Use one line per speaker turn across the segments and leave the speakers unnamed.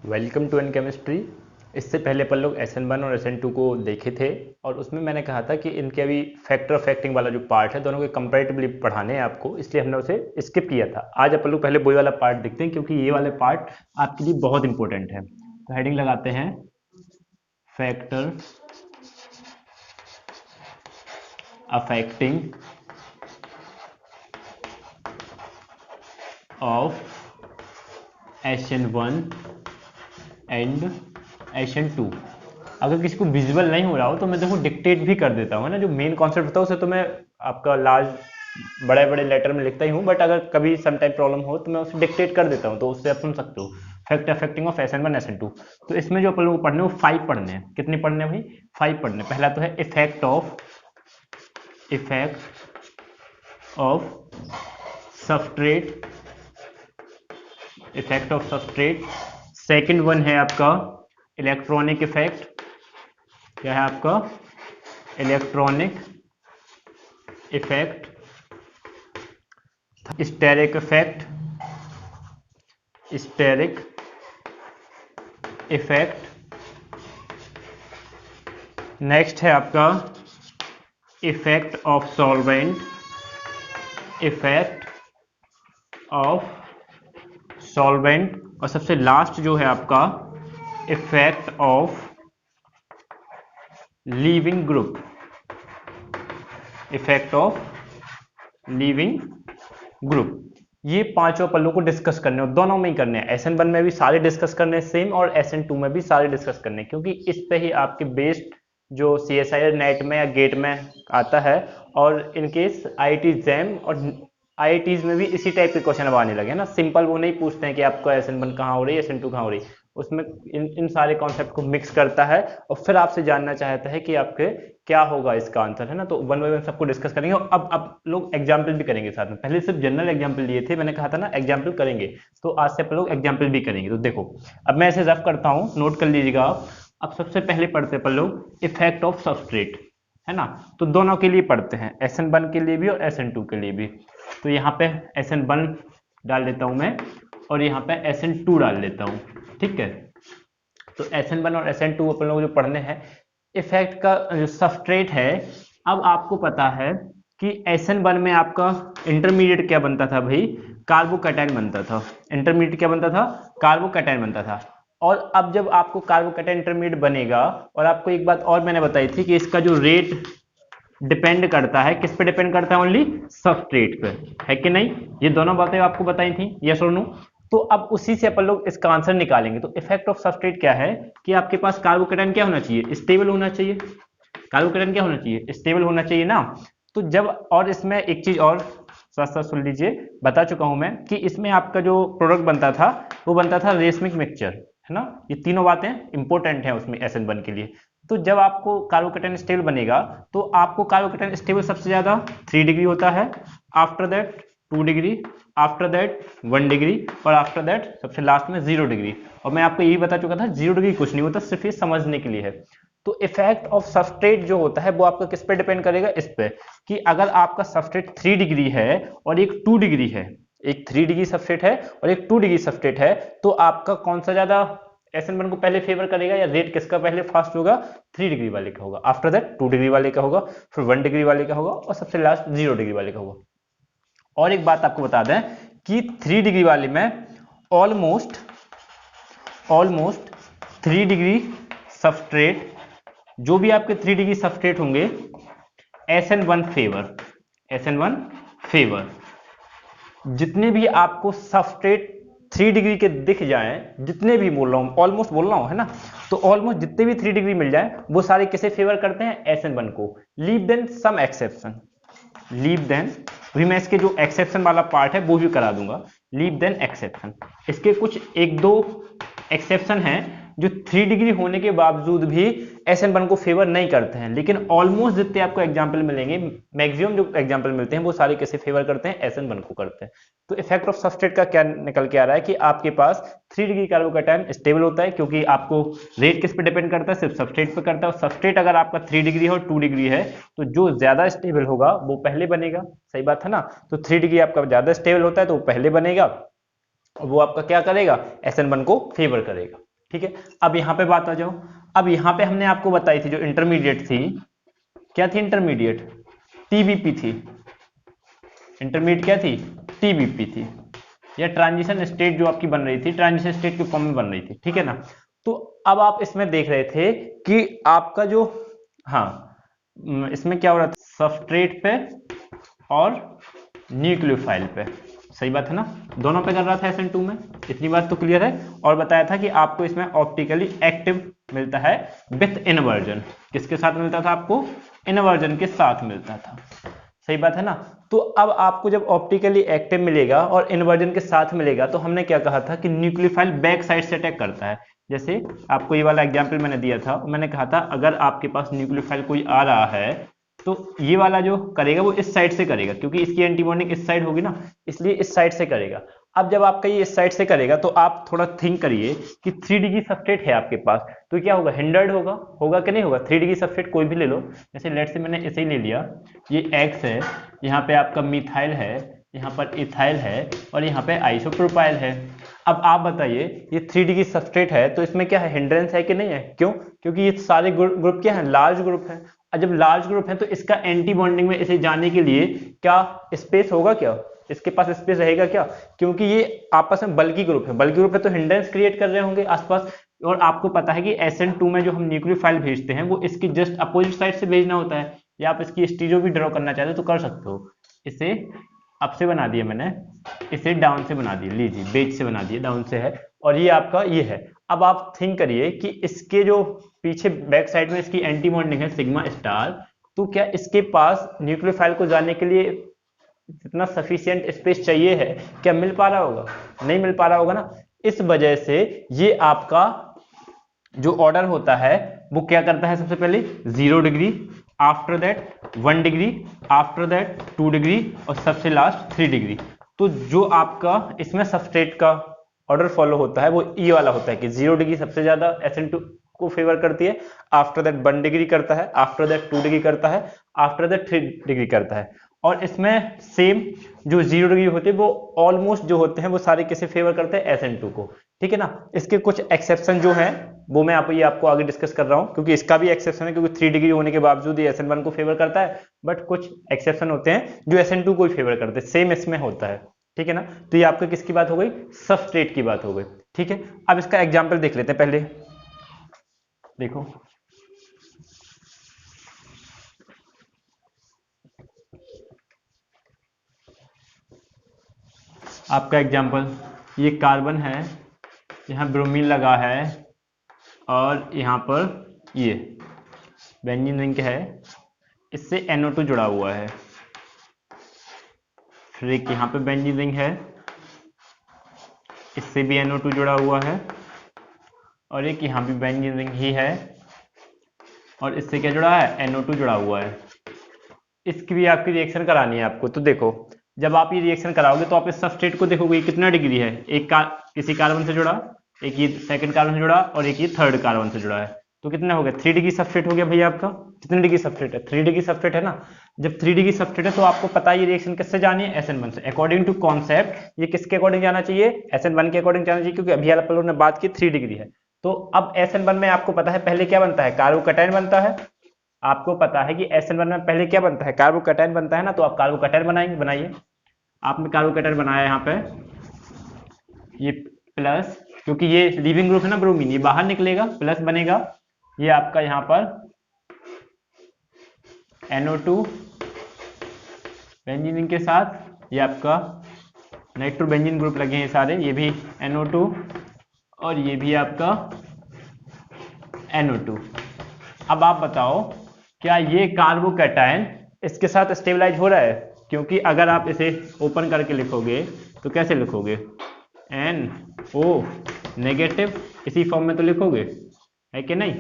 Welcome to N chemistry. इससे पहले अपन लोग SN1 और SN2 को देखे थे और उसमें मैंने कहा था कि इनके अभी फैक्टर अफेक्टिंग वाला जो पार्ट है दोनों के कंपैरेटिवली पढ़ाने हैं आपको, इसलिए हमने उसे स्किप किया था। आज अपन लोग पहले वही वाला पार्ट देखते हैं क्योंकि ये वाले पार्ट आपके लिए बहुत इंपॉर्टेंट है। तो हेडिंग लगाते हैं factor affecting of SN1 and SN2। अगर किसी को विजुअल नहीं हो रहा हो तो मैं देखो डिक्टेट भी कर देता हूँ ना, जो मेन कॉन्सेप्ट होता है उसे तो मैं आपका लार्ज बड़े बड़े लेटर में लिखता ही हूँ, बट अगर कभी सम टाइम प्रॉब्लम हो तो मैं उसे डिक्टेट कर देता हूँ, तो उससे आप सुन सकते हो। Fact affecting of SN1 SN2। तो इसमें जो अपन लोग पढ़ने वो 5 पढ़ने हैं। कितने पढ़ने हैं भाई? 5 पढ़ने। पहला तो है effect of substrate, effect of substrate. Second one है आपका इलेक्ट्रॉनिक इफेक्ट। क्या है आपका? Electronic effect. Steric effect, steric effect. Next है आपका effect of solvent, effect of solvent. और सबसे लास्ट जो है आपका effect of leaving group, effect of leaving group. ये पांचों पल्लों को डिस्कस करने और दोनों में ही करने हैं। SN1 में भी सारे डिस्कस करने हैं सेम, और SN2 में भी सारे डिस्कस करने हैं, क्योंकि इस पे ही आपके बेस्ड जो CSIR नेट में या गेट में आता है, और इनकेस IIT एग्जाम और IITs में भी इसी टाइप के क्वेश्चन अब आने लगे हैं ना। सिंपल वो नहीं पूछते हैं कि आपका SN1 कहाँ हो रही है, SN2 कहाँ हो रही है। उसमें इन सारे कॉन्सेप्ट को मिक्स करता है और फिर आपसे जानना चाहता है कि आपके क्या होगा इसका आंसर, है ना। तो वन बाय वन सबको डिस्कस करेंगे, और अब लोग एग्जाम्पल भी करेंगे साथ में। पहले सिर्फ जनरल एग्जाम्पल लिए थे, मैंने कहा था ना एग्जाम्पल करेंगे, तो आज से अपन लोग एग्जाम्पल भी करेंगे। तो देखो अब मैं ऐसे रफ करता हूँ, नोट कर लीजिएगा आप। अब सबसे पहले पढ़ते अपन लोग इफेक्ट ऑफ सबस्ट्रेट, है ना। तो दोनों के लिए पढ़ते हैं, SN1 के लिए भी और SN2 के लिए भी। तो यहाँ पे SN1 डाल देता हूँ मैं, और यहाँ पे SN2 डाल देता हूँ, ठीक है। तो SN1 और SN2 अपन लोग जो पढ़ने हैं, इफेक्ट का जो सबस्ट्रेट है। अब आपको पता है कि SN1 में आपका इंटरमीडिएट क्या बनता था भाई? कार्बोकैटायन बनता था। इंटरमीडिएट क्या बनता था? कार्बोकैटायन बनता था। और अब जब आपको कार्बोकैटायन इंटरमीडिएट बनेगा, और आपको एक बात और मैंने बताई थी कि इसका जो रेट डिपेंड करता है, किस पे डिपेंड करता है? ओनली सबस्ट्रेट पे, है कि नहीं? ये दोनों बातें आपको बताई थी, यस और नो। तो अब उसी से अपन लोग इसका आंसर निकालेंगे। तो इफेक्ट ऑफ सबस्ट्रेट क्या है कि आपके पास कार्बोकैटायन क्या होना चाहिए? स्टेबल होना चाहिए। कार्बोकैटायन क्या होना चाहिए? स्टेबल होना चाहिए ना। तो जब, और इसमें एक चीज और साथ साथ सुन लीजिए, बता चुका हूं मैं कि इसमें आपका जो प्रोडक्ट बनता था वो बनता था रेसमिक मिक्सचर, है ना। ये तीनों बातें इंपॉर्टेंट हैं उसमें SN1 के लिए। तो जब आपको कार्बोकैटायन स्टेबल बनेगा, तो आपको कार्बोकैटायन स्टेबल सबसे ज्यादा 3 डिग्री होता है, after that 2 degree, after that 1 degree, और आफ्टर दैट सबसे लास्ट में 0 डिग्री। और मैं आपको यही बता चुका था 0 डिग्री कुछ नहीं होता, सिर्फ ये समझने के लिए है। तो इफेक्ट ऑफ सबस्ट्रेट जो होता है वो आपका किस पे डिपेंड करेगा? इस पे कि अगर आपका सबस्ट्रेट 3 डिग्री है और एक 2 डिग्री है, एक 3 डिग्री सबस्ट्रेट है और एक 2 डिग्री सबस्ट्रेट है, तो आपका कौन सा ज्यादा SN1 को पहले फेवर करेगा, या रेट किसका पहले फास्ट होगा? 3 डिग्री वाले का होगा, आफ्टर दैट 2 डिग्री वाले का होगा, फिर 1 डिग्री वाले का होगा, और सबसे लास्ट 0 डिग्री वाले का होगा। और एक बात आपको बता दें कि 3 डिग्री वाले में ऑलमोस्ट 3 डिग्री सबस्ट्रेट, जो भी आपके 3 डिग्री सबस्ट्रेट होंगे, SN1 फेवर। जितने भी आपको सबस्ट्रेट 3 डिग्री के दिख जाएं, जितने भी बोल रहा हूं, ऑलमोस्ट बोल रहा हूं, है ना। तो ऑलमोस्ट जितने भी 3 डिग्री मिल जाए वो सारे किसे फेवर करते हैं? SN1 को। Leave then some exception, leave then, अभी मैं इसके जो एक्सेप्शन वाला पार्ट है वो भी करा दूंगा। लीव देन एक्सेप्शन, इसके कुछ एक दो एक्सेप्शन हैं जो 3 डिग्री होने के बावजूद भी SN1 को फेवर नहीं करते हैं, लेकिन ऑलमोस्ट जितने आपको एग्जांपल मिलेंगे, मैक्सिमम जो एग्जांपल मिलते हैं वो सारे किसे फेवर करते हैं? SN1 को करते हैं। तो इफेक्ट ऑफ सबस्ट्रेट का क्या निकल के आ रहा है कि आपके पास 3 डिग्री कार्बोकैटायन स्टेबल होता है, क्योंकि आपको रेट किस पे डिपेंड करता है? सिर्फ सबस्ट्रेट पे करता है। और सबस्ट्रेट अगर आपका 3 डिग्री है और 2 डिग्री है, तो जो ज्यादा स्टेबल होगा वो पहले बनेगा, सही बात है ना। तो 3 डिग्री आपका ज्यादा स्टेबल होता है तो वो पहले बनेगा, और वो आपका क्या करेगा? SN1 को फेवर करेगा। ठीक है, अब यहाँ पे बात आ जाओ। अब यहाँ पे हमने आपको बताई थी जो इंटरमीडिएट थी, क्या थी इंटरमीडिएट? टीबीपी थी। इंटरमीडिएट क्या थी? टीबीपी थी, या ट्रांजिशन स्टेट जो आपकी बन रही थी, ट्रांजिशन स्टेट के फॉर्म में बन रही थी, ठीक है ना। तो अब आप इसमें देख रहे थे कि आपका जो, हाँ, इसमें क्या हो रहा था, सबस्ट्रेट पे और न्यूक्लियोफाइल पे, सही बात है ना, दोनों पे कर रहा था SN2 में, इतनी बात तो क्लियर है। और बताया था कि आपको इसमें ऑप्टिकली एक्टिव मिलता है विथ इनवर्जन, किसके साथ मिलता था आपको? इनवर्जन के साथ मिलता था, सही बात है ना। तो अब आपको जब ऑप्टिकली एक्टिव मिलेगा और इन्वर्जन के साथ मिलेगा, तो हमने क्या कहा था कि न्यूक्लियोफाइल बैक साइड से अटैक करता है। जैसे आपको ये वाला एग्जांपल मैंने दिया था, मैंने कहा था अगर आपके पास न्यूक्लियोफाइल कोई आ रहा है तो ये वाला जो करेगा वो इस साइड से करेगा, क्योंकि इसकी एंटीबॉन्डिंग इस साइड होगी ना, इसलिए इस साइड से करेगा। अब जब आपका ये इस साइड से करेगा तो आप थोड़ा थिंक करिए कि 3 डिग्री सबस्ट्रेट है आपके पास, तो क्या होगा? हिंडर्ड होगा, होगा कि नहीं होगा? 3 डिग्री सबस्ट्रेट कोई भी ले लो, जैसे लेट से मैंने इसे ही ले लिया, ये X है, यहाँ पे आपका मिथाइल है, यहाँ पर इथाइल है, और यहाँ पे आइसोप्रोपाइल है। अब आप बताइए, ये 3 डिग्री सबस्ट्रेट है तो इसमें क्या है, हिंड्रेंस है कि नहीं है? क्यों? क्योंकि ये सारे ग्रुप क्या है, लार्ज ग्रुप है, और जब लार्ज ग्रुप है तो इसका एंटी बॉन्डिंग में इसे जाने के लिए क्या स्पेस होगा? क्या इसके पास स्पेस रहेगा क्या? क्योंकि ये आपस में बल्की ग्रुप है, बल्की ग्रुप है तो हिंड्रेंस क्रिएट कर रहे होंगे आसपास। और आपको पता है कि SN2 में जो हम न्यूक्लियोफाइल भेजते हैं वो इसकी जस्ट अपोजिट साइड से भेजना होता है, या आप इसकी स्टीरियो भी ड्रॉ करना चाहते हो तो कर सकते हो। इसे अप से बना दिया मैंने, इसे डाउन से बना दिया, लीजिए बेच से बना दिया, डाउन से है, और ये आपका ये है। अब आप थिंक करिए कि इसके जो पीछे बैक साइड में इसकी एंटी बॉन्डिंग है सिग्मा स्टार, तो क्या इसके पास न्यूक्लियोफाइल को जाने के लिए जितना सफिशिएंट स्पेस चाहिए है, क्या मिल पा रहा होगा? नहीं मिल पा रहा होगा ना। इस वजह से ये आपका जो ऑर्डर होता है वो क्या करता है, सबसे पहले 0 degree, after that 1 degree, after that 2 degree, और सबसे लास्ट 3 डिग्री। तो जो आपका इसमें सबस्ट्रेट का ऑर्डर फॉलो होता है वो ये वाला होता है कि 0 डिग्री सबसे ज्यादा SN2 को फेवर करती है, आफ्टर दैट 1 डिग्री करता है, आफ्टर दैट 2 डिग्री करता है, आफ्टर दैट 3 डिग्री करता है। और इसमें सेम जो 0 डिग्री होते हैं वो ऑलमोस्ट जो होते हैं वो सारे किसे फेवर करते हैं? SN2 को, ठीक है ना। इसके कुछ एक्सेप्शन जो हैं वो मैं आपको आगे डिस्कस कर रहा हूं, क्योंकि इसका भी एक्सेप्शन है, क्योंकि 3 डिग्री होने के बावजूद ये SN1 को फेवर करता है, बट कुछ एक्सेप्शन होते हैं जो SN2 को ही फेवर करते हैं, सेम इसमें होता है, ठीक है ना। तो ये आपका किसकी बात हो गई? सबस्ट्रेट की बात हो गई, ठीक है। अब इसका एग्जाम्पल देख लेते हैं पहले, देखो आपका एग्जाम्पल, ये कार्बन है, यहाँ ब्रोमीन लगा है, और यहाँ पर ये बेंजीन रिंग है, इससे NO2 जुड़ा हुआ है, फिर एक यहाँ पे बेंजीन रिंग है, इससे भी NO2 जुड़ा हुआ है, और एक यहाँ भी बेंजीन रिंग ही है, और इससे क्या जुड़ा है? NO2 जुड़ा हुआ है। इसकी भी आपकी रिएक्शन करानी है आपको। तो देखो, जब आप ये रिएक्शन कराओगे तो आप इस सबस्ट्रेट को देखोगे कितना डिग्री है, एक किसी कार्बन से जुड़ा, एक ये सेकंड कार्बन से जुड़ा, और एक ये थर्ड कार्बन से जुड़ा है, तो कितना हो गया? 3 डिग्री सबस्ट्रेट हो गया भैया आपका। कितनी डिग्री सबस्ट्रेट है? 3 डिग्री सबस्ट्रेट है ना। जब 3 डिग्री सबस्ट्रेट है तो आपको पता है ये रिएक्शन किससे जानी है? SN1 से। अकॉर्डिंग टू कॉन्सेप्ट ये किसके अकॉर्डिंग जाना चाहिए? SN1 के अकॉर्डिंग जाना चाहिए, क्योंकि अभी आप लोगों ने बात की 3 डिग्री है। तो अब SN1 में आपको पता है पहले क्या बनता है? कार्बोकैटायन बनता है। आपको पता है कि SN1 में पहले क्या बनता है? कार्बोकैटायन बनता है ना। तो आप कार्बोकैटायन बनाएंगे, बनाइए। आपने कार्बोकैटायन बनाया यहाँ पे, ये प्लस, क्योंकि ये लीविंग ग्रुप है ना ब्रोमीन, ये बाहर निकलेगा, प्लस बनेगा, ये आपका यहाँ पर NO2 बेंजीन के साथ, ये आपका नाइट्रोबेंजीन ग्रुप लगे हैं सारे, ये भी NO2, और ये भी आपका NO2। अब आप बताओ क्या ये कार्बोकैटायन इसके साथ स्टेबलाइज हो रहा है? क्योंकि अगर आप इसे ओपन करके लिखोगे तो कैसे लिखोगे? NO नेगेटिव, इसी फॉर्म में तो लिखोगे, है कि नहीं?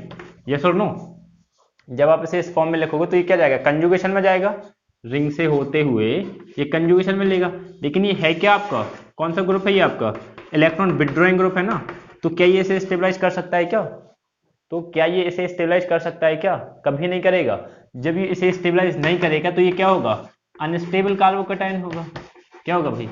यस और नो? जब आप इसे इस फॉर्म में लिखोगे तो ये क्या जाएगा? कंजुगेशन में जाएगा, रिंग से होते हुए ये कंजुगेशन में लेगा। लेकिन ये है क्या आपका? कौन सा ग्रुप है ये आपका? इलेक्ट्रॉन विथड्रॉइंग ग्रुप है ना। तो क्या ये इसे स्टेबलाइज कर सकता है क्या? तो क्या ये इसे स्टेबलाइज कर सकता है क्या? कभी नहीं करेगा। जब ये इसे स्टेबलाइज नहीं करेगा तो ये क्या होगा? अनस्टेबल कार्बोकैटायन होगा। क्या होगा भाई?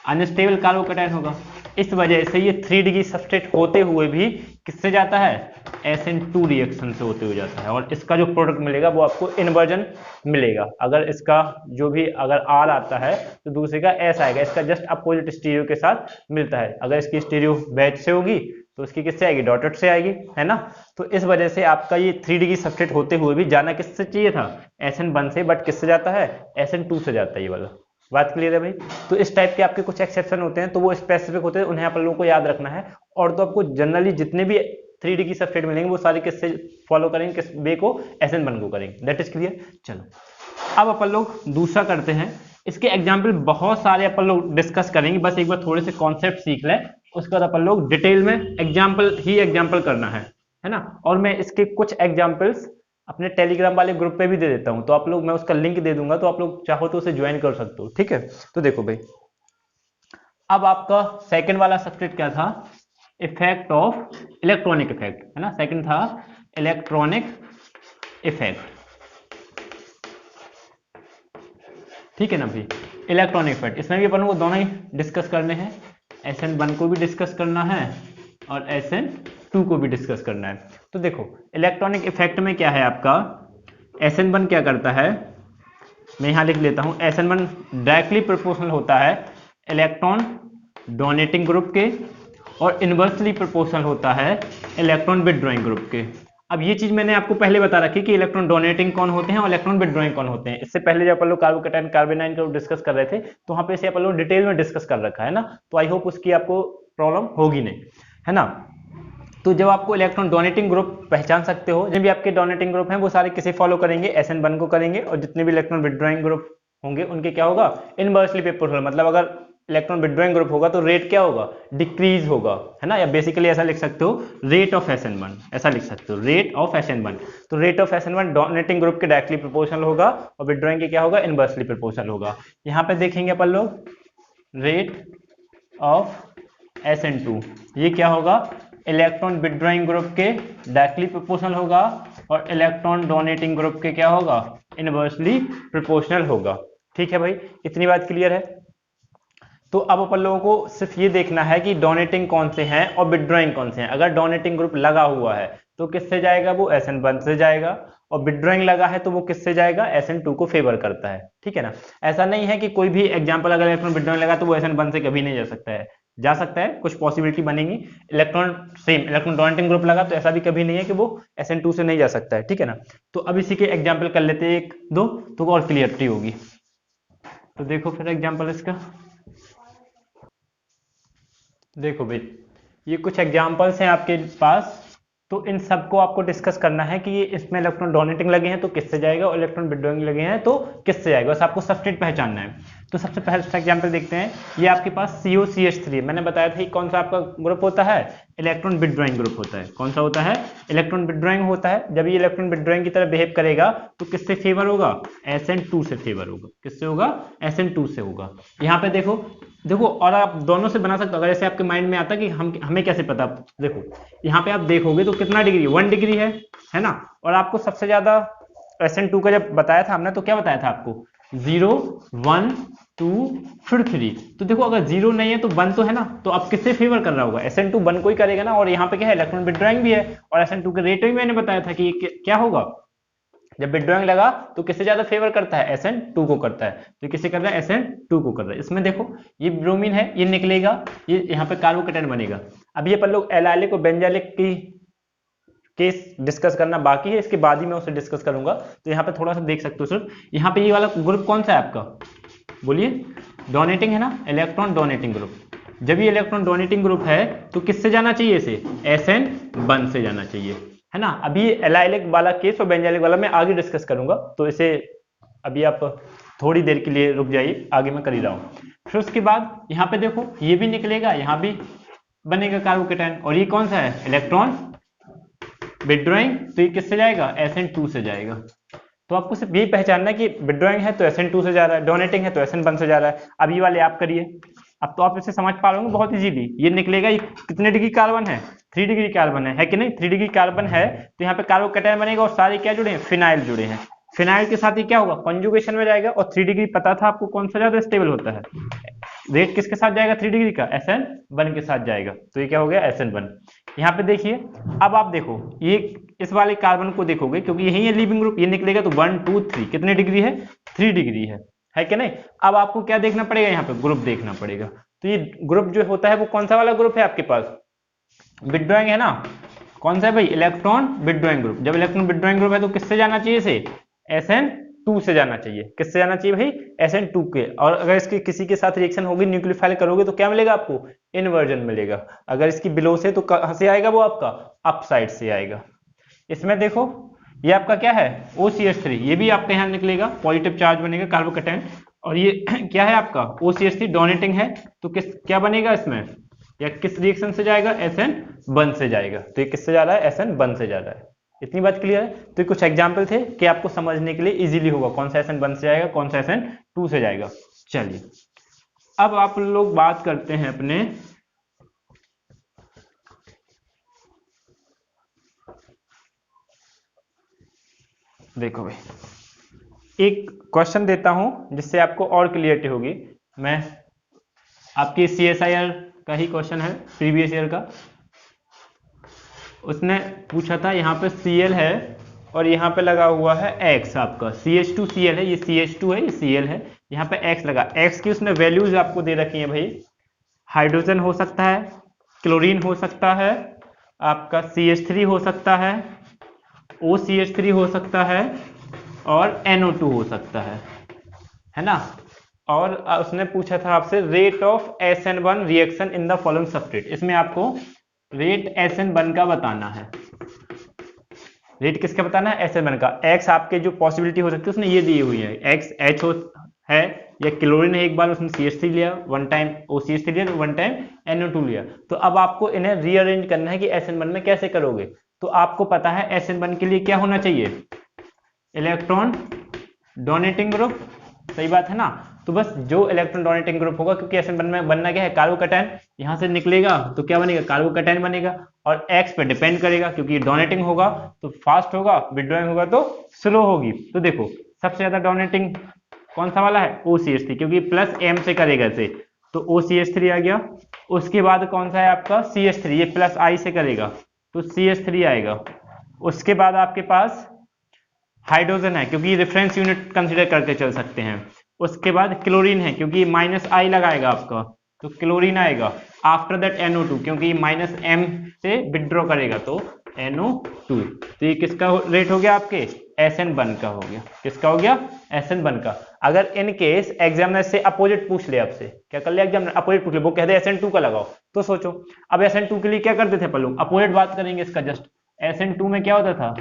अनस्टेबल कार्बोकैटायन होगा। इस वजह से ये 3 डिग्री सबस्ट्रेट होते हुए भी किससे जाता है, SN2 रिएक्शन से होते हुए जाता है, और इसका जो प्रोडक्ट मिलेगा वो आपको इन्वर्जन मिलेगा। अगर इसका जो भी अगर R आता है तो दूसरे का S आएगा, इसका जस्ट अपोजिट स्टीरियो के साथ मिलता है। अगर इसकी स्टीरियो बैच से होगी तो उसकी किससे आएगी, डॉटेड से आएगी, है ना। तो इस वजह से आपका ये 3 डिग्री सबस्ट्रेट होते हुए भी जाना किससे चाहिए था, SN1 से, बट किससे जाता है, SN2 से जाता है। ये वाला बात क्लियर है भाई। तो इस टाइप के आपके कुछ एक्सेप्शन होते हैं, तो वो स्पेसिफिक होते हैं, उन्हें आप लोगों को याद रखना है। और तो आपको जनरली जितने भी 3 डिग्री सबस्ट्रेट मिलेंगे वो सारे किससे फॉलो करेंगे, किस वे को, SN1 को करेंगे। That is clear. चलो अब अपन लोग दूसरा करते हैं। इसके एग्जाम्पल बहुत सारे अपन लोग डिस्कस करेंगे, बस एक बार थोड़े से कॉन्सेप्ट सीख लें, उसके बाद अपन लोग डिटेल में एग्जाम्पल करना है ना। और मैं इसके कुछ एग्जाम्पल्स अपने टेलीग्राम वाले ग्रुप पे भी दे देता हूं, तो आप लोग, मैं उसका लिंक दे दूंगा, तो आप लोग चाहो तो उसे ज्वाइन कर सकते हो, ठीक है। तो देखो भाई, अब आपका सेकंड वाला सब्जेक्ट क्या था, इफेक्ट ऑफ इलेक्ट्रॉनिक इफेक्ट, है ना। सेकंड था इलेक्ट्रॉनिक इफेक्ट, ठीक है ना भाई। इलेक्ट्रॉनिक इफेक्ट, इसमें भी अपन को दोनों ही डिस्कस करने हैं, SN1 को भी डिस्कस करना है और SN2 को भी डिस्कस करना है। तो देखो इलेक्ट्रॉनिक इफेक्ट में क्या है आपका, SN1 क्या करता है, मैं यहां लिख लेता हूं, SN1 डायरेक्टली प्रोपोर्शनल होता है इलेक्ट्रॉन डोनेटिंग ग्रुप के, और इनवर्सली प्रोपोर्शनल होता है इलेक्ट्रॉन विथड्रॉइंग ग्रुप के। अब ये चीज मैंने आपको पहले बता रखी कि इलेक्ट्रॉन डोनेटिंग कौन होते हैं और इलेक्ट्रॉन विथड्रॉइंग कौन होते हैं। इससे पहले जब अपन लोग कार्बोकैटायन कार्बेनाइन को डिस्कस कर रहे थे तो वहां पे से अपन लोग डिटेल में डिस्कस कर रखा है ना, तो आई होप उसकी आपको प्रॉब्लम होगी नहीं, है ना। तो जब आपको इलेक्ट्रॉन डोनेटिंग ग्रुप पहचान सकते हो, जितने भी आपके डोनेटिंग ग्रुप हैं वो सारे किसे फॉलो करेंगे, SN1 को करेंगे, और जितने भी इलेक्ट्रॉन विथड्रॉइंग ग्रुप होंगे उनके क्या होगा, इनवर्सली प्रोपोर्शनल। मतलब अगर इलेक्ट्रॉन विथड्रॉइंग ग्रुप होगा तो रेट क्या होगा, डिक्रीज होगा, है ना। या बेसिकली ऐसा लिख सकते हो, रेट ऑफ SN1, ऐसा लिख सकते हो, रेट ऑफ SN1। तो rate of SN1 donating group के डायरेक्टली प्रोपोर्शनल होगा और विथड्रॉइंग के क्या होगा, इनवर्सली प्रोपोर्शनल होगा। यहाँ पे देखेंगे अपन लोग रेट ऑफ SN2, ये क्या होगा, इलेक्ट्रॉन विथड्रॉइंग ग्रुप के डायरेक्टली प्रोपोर्शनल होगा और इलेक्ट्रॉन डोनेटिंग ग्रुप के क्या होगा, इनवर्सली प्रोपोर्शनल होगा। ठीक है भाई, इतनी बात क्लियर है। तो अब अपन लोगों को सिर्फ ये देखना है कि डोनेटिंग कौन से हैं और विथड्रॉइंग कौन से हैं। अगर डोनेटिंग ग्रुप लगा हुआ है तो किससे जाएगा, वो SN1 से जाएगा, और विथड्रॉइंग लगा है तो वो किससे जाएगा, SN2 को फेवर करता है, ठीक है ना। ऐसा नहीं है कि कोई भी एग्जांपल अगर इलेक्ट्रॉन विथड्रॉइंग लगा तो वो SN1 से कभी नहीं जा सकता है, जा सकता है, कुछ पॉसिबिलिटी बनेगी। इलेक्ट्रॉन डोनेटिंग ग्रुप लगा तो ऐसा भी कभी नहीं है कि वो SN2 से नहीं जा सकता है, ठीक है ना। तो अब इसी के एग्जाम्पल कर लेते हैं एक दो, तो और क्लियरिटी होगी। तो देखो फिर एग्जाम्पल इसका, देखो भाई ये कुछ एग्जांपल्स हैं आपके पास, तो इन सबको आपको डिस्कस करना है कि ये इसमें इलेक्ट्रॉन डोनेटिंग लगे हैं तो किससे जाएगा, और इलेक्ट्रॉन विथड्रॉइंग लगे हैं तो किससे जाएगा, बस आपको सब्स्ट्रेट पहचानना है। तो सबसे पहले एग्जांपल देखते हैं, ये आपके पास COCH3, मैंने बताया था कि कौन सा आपका ग्रुप होता है, इलेक्ट्रॉन विथड्रॉइंग ग्रुप होता है। कौन सा होता है, इलेक्ट्रॉन विथड्रॉइंग होता है। जब ये इलेक्ट्रॉन विथड्रॉइंग की तरह बिहेव करेगा तो किससे फेवर होगा, SN2 से फेवर होगा। किससे होगा, SN2 से होगा। यहाँ पे देखो देखो, और आप दोनों से बना सकते हो। अगर ऐसे आपके माइंड में आता कि हमें कैसे पता, देखो यहाँ पे आप देखोगे तो कितना डिग्री, 1 डिग्री है ना। और आपको सबसे ज्यादा SN2 का जब बताया था हमने तो क्या बताया था आपको, 0 1 2 फिर 3। तो देखो अगर 0 नहीं है तो 1 तो है ना, तो अब किससे फेवर कर रहा होगा, SN2 1 को ही करेगा ना। और यहाँ पे क्या है, इलेक्ट्रॉन विथड्रॉइंग भी है, और SN2 के रेट भी मैंने बताया था कि क्या होगा, जब विथड्रॉइंग लगा तो किससे ज्यादा फेवर करता है, SN2 को करता है। तो किससे कर रहा है, SN2 को कर रहा है। इसमें देखो ये ब्रोमीन है, ये निकलेगा, ये यहाँ पे कार्बोकैटायन बनेगा। अब ये अपन लोग एलाइलिक और बेंजाइलिक की केस डिस्कस करना बाकी है, इसके बाद ही मैं उसे डिस्कस करूंगा। तो यहाँ पे थोड़ा सा देख सकते हो सिर्फ, यहाँ पे ये वाला ग्रुप कौन सा है आपका, बोलिए, डोनेटिंग है ना, इलेक्ट्रॉन डोनेटिंग ग्रुप। जब ये इलेक्ट्रॉन डोनेटिंग ग्रुप है तो किससे जाना चाहिए, इसे SN1 से जाना चाहिए, है ना। अभी एलाइलिक वाला केस और बेंजाइलिक वाला मैं आगे डिस्कस करूंगा, तो इसे अभी आप थोड़ी देर के लिए रुक जाइए, आगे मैं कर ही रहा हूं। फिर उसके बाद यहाँ पे देखो ये भी निकलेगा, यहाँ भी बनेगा कार्बोकैटायन, और ये कौन सा है, इलेक्ट्रॉन विथड्रॉइंग, तो ये किससे जाएगा, SN2 से जाएगा। तो आपको सिर्फ यही पहचानना है कि विथड्रॉइंग है तो SN2 से जा रहा है, डोनेटिंग है तो SN1 से जा रहा है। अब ये वाले आप करिए, अब तो आप इसे समझ पा रहे होंगे बहुत इजीली। ये निकलेगा, ये कितने डिग्री कार्बन है, 3 डिग्री कार्बन है कि नहीं, 3 डिग्री कार्बन है, तो यहाँ पे कार्बोकैटायन बनेगा और सारे क्या जुड़े हैं, फिनाइल जुड़े हैं। फिनाइल के साथ ही क्या होगा, कॉन्जुगेशन में जाएगा, और 3 डिग्री पता था आपको कौन सा ज्यादा स्टेबल होता है, रेट किसके साथ जाएगा 3 डिग्री का, SN1 के साथ जाएगा। तो ये क्या हो गया SN1। यहाँ पे देखिए, अब आप देखो ये इस वाले कार्बन को देखोगे क्योंकि यही है लीविंग ग्रुप, ये निकलेगा तो 1 2 3 कितने डिग्री है, 3 डिग्री है कि नहीं। अब आपको क्या देखना पड़ेगा, यहाँ पे ग्रुप देखना पड़ेगा। तो ये ग्रुप जो होता है वो कौन सा वाला ग्रुप है आपके पास, विथड्रॉइंग है ना, कौन सा है भाई, इलेक्ट्रॉन विथड्रॉइंग ग्रुप। जब इलेक्ट्रॉन विथड्रॉइंग ग्रुप है तो किससे जाना चाहिए, इसे SN2 से जाना चाहिए। किससे जाना चाहिए भाई, SN2 के। और अगर इसकी किसी के साथ रिएक्शन होगी, न्यूक्लियोफाइल करोगे तो क्या मिलेगा आपको, इन्वर्जन मिलेगा। अगर इसकी बिलो से तो कहां से आएगा वो आपका, अप साइड से आएगा। इसमें देखो ये आपका क्या है OCH3, ये भी आपके यहाँ निकलेगा, पॉजिटिव चार्ज बनेगा कार्बोकैटायन। और ये क्या है आपका OCH3 डोनेटिंग है, तो किस क्या बनेगा इसमें, या किस रिएक्शन से जाएगा, SN1 से जाएगा। तो ये किससे जा रहा है, SN1 से जा रहा है। इतनी बात क्लियर है। तो ये कुछ एग्जाम्पल थे कि आपको समझने के लिए इजीली होगा कौन सा SN1 से जाएगा, कौन सा SN2 से जाएगा। चलिए अब आप लोग बात करते हैं अपने देखो भाई, एक क्वेश्चन देता हूं जिससे आपको और क्लियरिटी होगी। मैं आपकी CSIR का ही क्वेश्चन है प्रीवियस ईयर का, उसने पूछा था यहाँ पे Cl है और यहाँ पे लगा हुआ है X, आपका CH2Cl है, ये CH2 है, ये Cl है, यहाँ पे X लगा। X की उसने वैल्यूज आपको दे रखी है भाई, हाइड्रोजन हो सकता है, क्लोरीन हो सकता है, आपका CH3 हो सकता है, OCH3 हो सकता है, और NO2 हो सकता है ना। और उसने पूछा था आपसे rate of SN1 reaction in the following substrate. इसमें आपको रेट SN1 का बताना है। रेट किसका बताना है, SN1 का। X आपके जो पॉसिबिलिटी हो सकती है उसने ये दी हुई है, X H है या क्लोरीन है, एक बार उसने CH3 लिया, वन टाइम OCH3 लिया, वन टाइम NO2 लिया। तो अब आपको इन्हें रीअरेंज करना है कि SN1 में कैसे करोगे। तो आपको पता है SN1 के लिए क्या होना चाहिए, इलेक्ट्रॉन डोनेटिंग ग्रुप, सही बात है ना। तो बस जो इलेक्ट्रॉन डोनेटिंग ग्रुप होगा, क्योंकि SN1 में बनना क्या है, कार्बोकैटायन, यहां से निकलेगा तो क्या बनेगा, कार्बोकैटायन बनेगा। और X पे डिपेंड करेगा, क्योंकि डोनेटिंग होगा तो फास्ट होगा, विथड्रॉइंग होगा तो स्लो होगी। तो देखो सबसे ज्यादा डोनेटिंग कौन सा वाला है, OCH3, क्योंकि प्लस M से करेगा इसे, तो OCH3 आ गया। उसके बाद कौन सा है आपका CH3, ये प्लस I से करेगा तो CH3 आएगा। उसके बाद आपके पास हाइड्रोजन है, क्योंकि रेफरेंस यूनिट कंसीडर करके चल सकते हैं। उसके बाद क्लोरीन है, क्योंकि माइनस I लगाएगा आपका तो क्लोरीन आएगा। आफ्टर दैट NO2, क्योंकि माइनस M से विड्रॉ करेगा तो NO2। तो ये किसका रेट हो गया आपके, SN1 का हो गया। किसका हो गया, SN1 का। अगर इन केस एग्जामिनर से अपोजिट पूछ ले, आपसे क्या कर ले एग्जामिनर, अपोजिट पूछ ले, वो कह दे SN2 का लगाओ, तो सोचो अब SN2 के लिए क्या करते थे अपन लोग, अपोजिट बात करेंगे इसका। जस्ट SN2 में क्या होता था,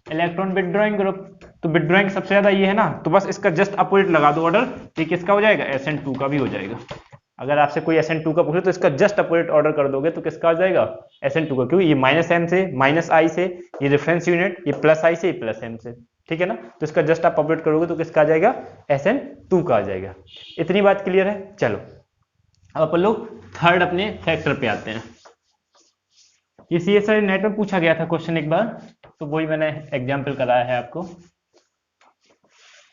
इलेक्ट्रॉन विथड्रॉइंग ग्रुप, तो विथड्रॉइंग सबसे ज्यादा ये है ना, तो बस इसका जस्ट अपोजिट लगा दो ऑर्डर, ये किसका हो जाएगा, SN2 का भी हो जाएगा। अगर आपसे कोई SN2 का पूछे तो इसका जस्ट अपोजिट ऑर्डर कर दोगे तो किसका आ जाएगा, SN2 का, क्योंकि ये माइनस M से, माइनस I से, ये रेफरेंस यूनिट, ये प्लस I से, ये प्लस M से, ठीक है ना। तो इसका जस्ट आप अपोजिट करोगे तो किसका आ जाएगा, SN2 का आ जाएगा। इतनी बात क्लियर है। चलो अब अपन लोग थर्ड अपने फैक्टर पे आते हैं। ये CSIR नेट में पूछा गया था क्वेश्चन एक बार, तो वही मैंने एग्जाम्पल कराया है आपको।